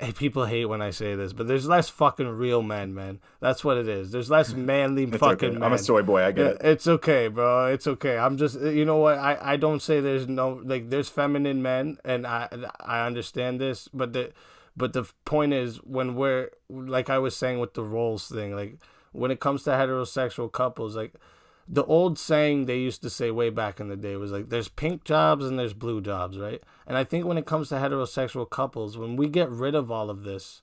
hey, people hate when I say this, but there's less fucking real men, man. That's what it is. There's less manly It's okay. fucking I'm a men. soy boy. I get it. It's okay, bro. It's okay. I'm just, you know what? I don't say there's no like there's feminine men, and I understand this, but the point is when we're like I was saying with the roles thing, like when it comes to heterosexual couples, like the old saying they used to say way back in the day was like there's pink jobs and there's blue jobs, right? And I think when it comes to heterosexual couples, when we get rid of all of this,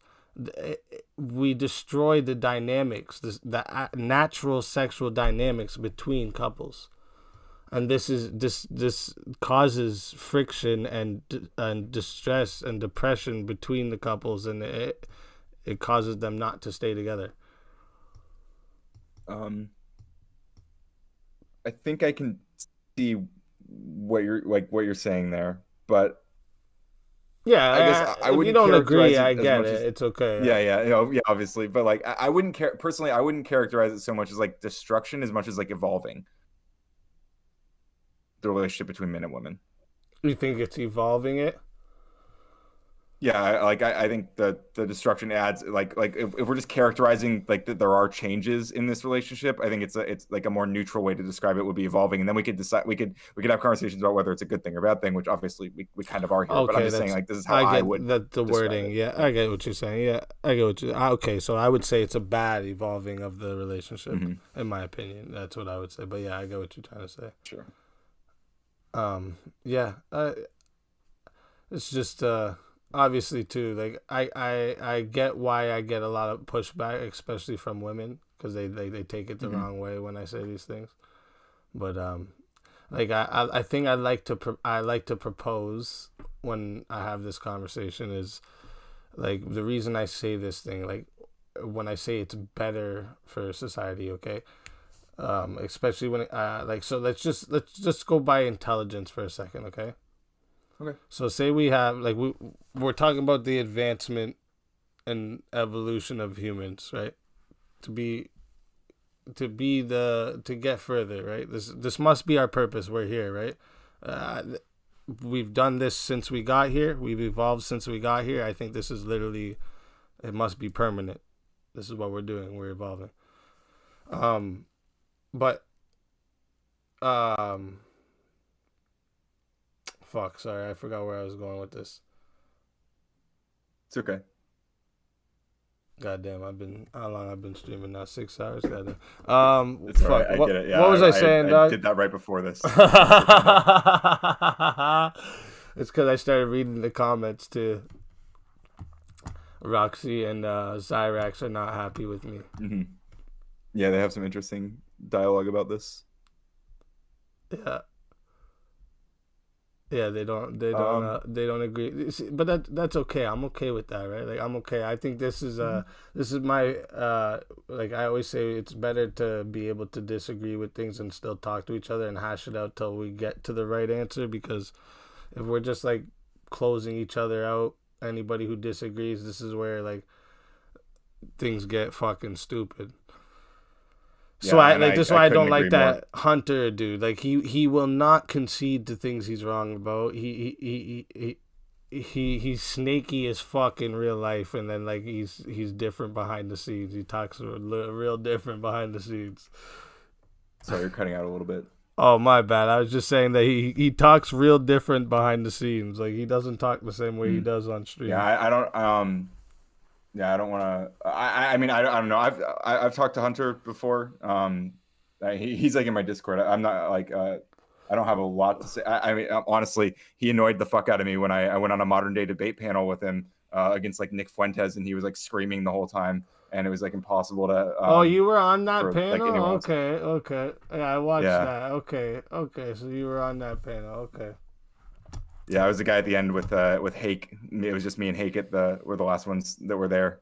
we destroy the dynamics, the natural sexual dynamics between couples, and this causes friction and distress and depression between the couples, and it causes them not to stay together. Um, I think I can see what you're saying there, but I guess Yeah, I if you wouldn't don't agree, characterize it I as get much it. as, It's okay. yeah, yeah, yeah, obviously, but like, I wouldn't care personally. I wouldn't characterize it so much as like destruction as much as like evolving the relationship between men and women. You think it's evolving it? Yeah, I think the destruction adds, like if we're just characterizing like that there are changes in this relationship, I think it's like a more neutral way to describe it would be evolving, and then we could decide we could have conversations about whether it's a good thing or bad thing, which obviously we kind of are here. But I'm Okay, just saying, that's like, this is how I I get would that the describe wording. it. Yeah, Yeah. I get what you're saying. Yeah, I get what you. Okay, so I would say it's a bad evolving of the relationship, Hmm. in my opinion. That's what I would say. But yeah, I get what you're trying to say. Sure. Yeah. It's just obviously too. Like I get why I get a lot of pushback, especially from women, because they take it the Hmm. wrong way when I say these things. But like I think I like to propose when I have this conversation is like the reason I say this thing, like when I say it's better for society, okay, especially when like so let's just go by intelligence for a second, okay. Okay. So say we have like we're talking about the advancement and evolution of humans, right? To be to get further, right? This must be our purpose. We're here, right? Uh, we've done this since we got here. We've evolved since we got here. I think this is literally, it must be permanent. This is what we're doing. We're evolving. But fuck, sorry, I forgot where I was going with this. It's okay. Goddamn, how long I've been streaming now? 6 hours. Goddamn. It's Fuck. all right. I get it. Yeah, what was I saying, dog? I did that right before this. It's because I started reading the comments too. Roxy and Zyrax are not happy with me. Mm-hmm. Yeah, they have some interesting dialogue about this. Yeah, they don't agree. But that's okay. I'm okay with that, right? Like, I'm okay. I think this is my like I always say, it's better to be able to disagree with things and still talk to each other and hash it out till we get to the right answer, because if we're just like closing each other out, anybody who disagrees, this is where like things get fucking stupid. So Yeah, I like this is why I don't like that more. Hunter dude. Like he will not concede to things he's wrong about. He's snaky as fuck in real life, and then like he's different behind the scenes. He talks real different behind the scenes. Sorry, you're cutting out a little bit. Oh, my bad. I was just saying that he talks real different behind the scenes. Like, he doesn't talk the same way he does on stream. Yeah, I don't. Yeah, I don't want to. I mean, I don't know. I've talked to Hunter before. He's like in my Discord. I'm not like. I don't have a lot to say. I mean, honestly, he annoyed the fuck out of me when I went on a modern day debate panel with him against like Nick Fuentes, and he was like screaming the whole time, and it was like impossible to. Oh, you were on that for, panel? Like, okay. Yeah, I watched that. Okay. So you were on that panel. Okay. Yeah, I was the guy at the end with Hake. It was just me and Hake were the last ones that were there.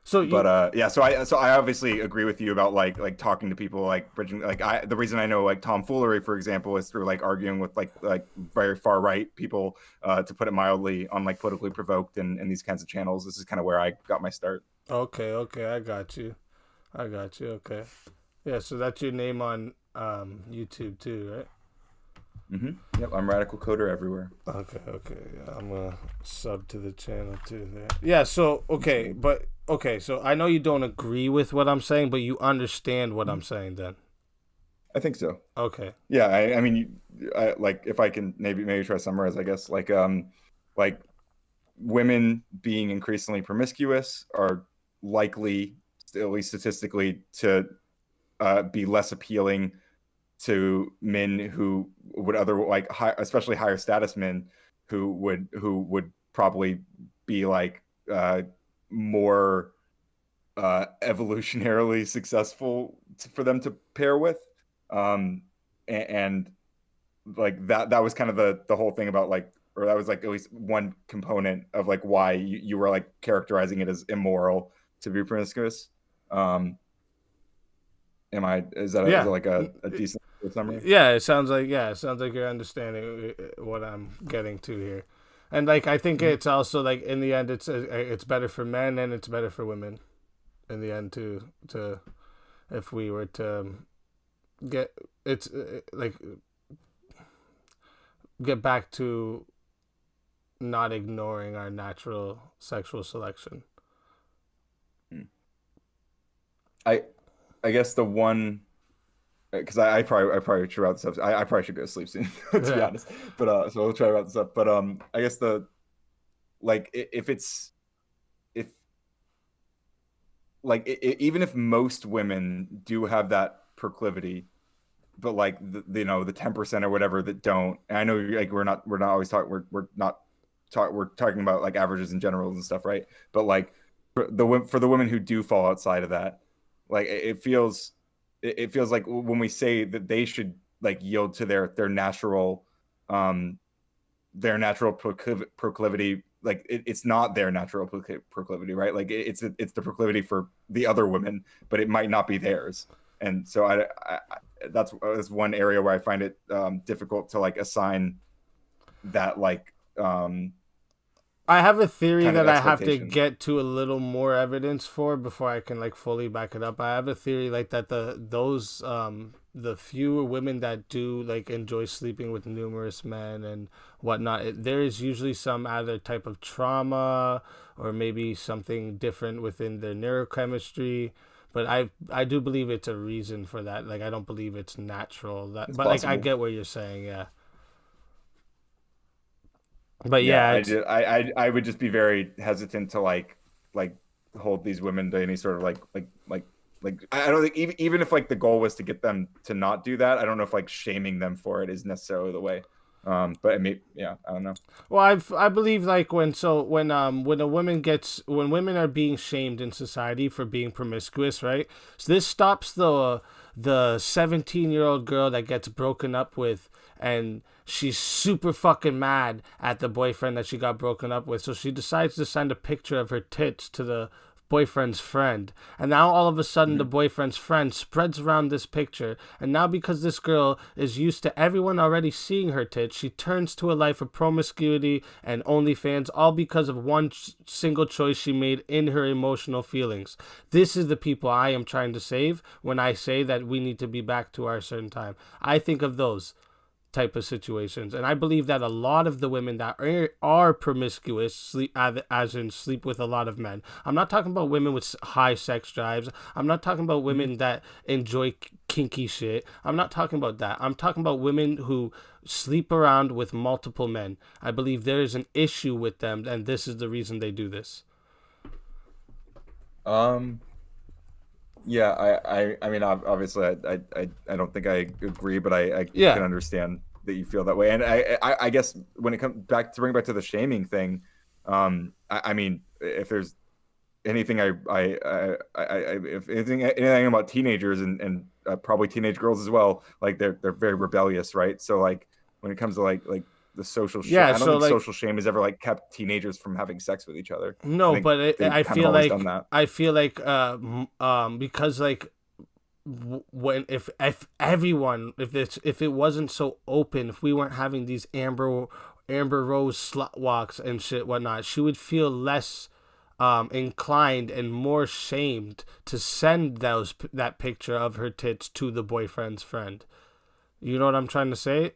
So I obviously agree with you about like talking to people, like bridging. Like the reason I know like tomfoolery, for example, is through like arguing with like very far right people, to put it mildly, on like politically provoked and these kinds of channels. This is kind of where I got my start. Okay, I got you. Okay, yeah. So that's your name on YouTube too, right? Mm-hmm. Yep, I'm Radical Coder everywhere. Okay. Yeah, I'm gonna sub to the channel too. There. Yeah. So so I know you don't agree with what I'm saying, but you understand what I'm saying. Then I think so. Okay. Yeah, I mean, like if I can maybe try to summarize, I guess like women being increasingly promiscuous are likely, at least statistically, to be less appealing to men who would especially higher status men who would probably be like more evolutionarily successful for them to pair with, and like that was kind of the whole thing about like, or that was like at least one component of like why you were like characterizing it as immoral to be promiscuous. Is that like a decent summary? Yeah, it sounds like you're understanding what I'm getting to here, and like I think it's also like in the end it's better for men and it's better for women, in the end to if we were to get get back to not ignoring our natural sexual selection. I guess the one, because I probably should wrap this up. I probably should go to sleep soon, to be honest. But so we'll try to wrap this up. But I guess even if most women do have that proclivity, but like the 10% or whatever that don't. And I know like we're not always talking. We're talking about like averages in general and stuff, right? But like for the women who do fall outside of that, like it feels like when we say that they should like yield to their natural proclivity, like it's not their natural proclivity, right? Like it's the proclivity for the other women, but it might not be theirs. And so I that's one area where I find it difficult to like assign that like I have a theory that I have to get to a little more evidence for before I can like fully back it up. I have a theory like that those the fewer women that do like enjoy sleeping with numerous men and whatnot, there is usually some other type of trauma or maybe something different within their neurochemistry. But I do believe it's a reason for that. Like I don't believe it's natural. That, It's but like I possible. get what you're saying. Yeah. But Yeah, yeah, I it's did. I would just be very hesitant to like hold these women to any sort of I don't think even if like the goal was to get them to not do that, I don't know if like shaming them for it is necessarily the way. But I mean, yeah, I don't know. well, I believe like when a woman gets when women are being shamed in society for being promiscuous, right? So this stops the 17-year-old girl that gets broken up with and she's super fucking mad at the boyfriend that she got broken up with. So she decides to send a picture of her tits to the boyfriend's friend. And now all of a sudden the Mhm. boyfriend's friend spreads around this picture. And now because this girl is used to everyone already seeing her tits, she turns to a life of promiscuity and OnlyFans, all because of one single choice she made in her emotional feelings. This is the people I am trying to save when I say that we need to be back to our certain time. I think of those type of situations. And I believe that a lot of the women that are promiscuous sleep as in sleep with a lot of men. I'm not talking about women with high sex drives. I'm not talking about Mhm. women that enjoy kinky shit. I'm not talking about that. I'm talking about women who sleep around with multiple men. I believe there is an issue with them, and this is the reason they do this. Um, yeah, I mean, obviously, I don't think I agree, but I can Yeah. understand that you feel that way. And I guess when it comes back to bring back to the shaming thing, I mean, if there's anything if anything about teenagers and probably teenage girls as well, like they're very rebellious, right? So like when it comes to like the social shame, Yeah. I don't So think like social shame has ever like kept teenagers from having sex with each other. I no, think but they've kind of always done that. I feel like because like when if everyone if it wasn't so open, if we weren't having these Amber Rose slut walks and shit whatnot, she would feel less inclined and more shamed to send that picture of her tits to the boyfriend's friend. You know what I'm trying to say?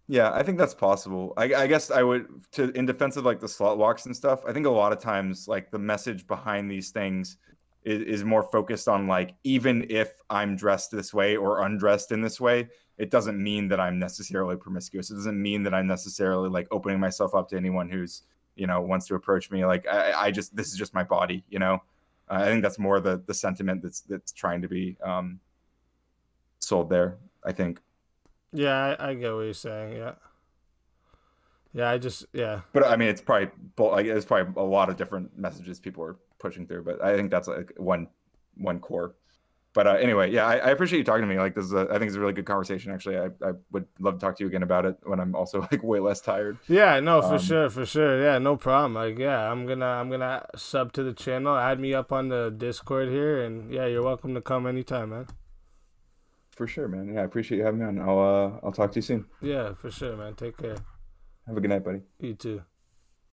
Yeah, I think that's possible. I guess I would to in defense of like the slut walks and stuff. I think a lot of times like the message behind these things is more focused on like even if I'm dressed this way or undressed in this way, it doesn't mean that I'm necessarily promiscuous. It doesn't mean that I'm necessarily like opening myself up to anyone who's wants to approach me. Like I just this is just my body. I think that's more the sentiment that's trying to be sold there. I think. Yeah, I get what you're saying. Yeah, yeah, I just yeah. But I mean, it's probably like it's probably a lot of different messages people are pushing through. But I think that's like one core. But anyway, yeah, I appreciate you talking to me. Like this is I think it's a really good conversation. Actually, I would love to talk to you again about it when I'm also like way less tired. Yeah, no, Um, for sure. Yeah, no problem. Like, yeah, I'm gonna sub to the channel. Add me up on the Discord here, and yeah, you're welcome to come anytime, man. for sure, man. Yeah, I appreciate you having me on. I'll talk to you soon. Yeah, for sure, man. Take care. Have a good night, buddy. You too.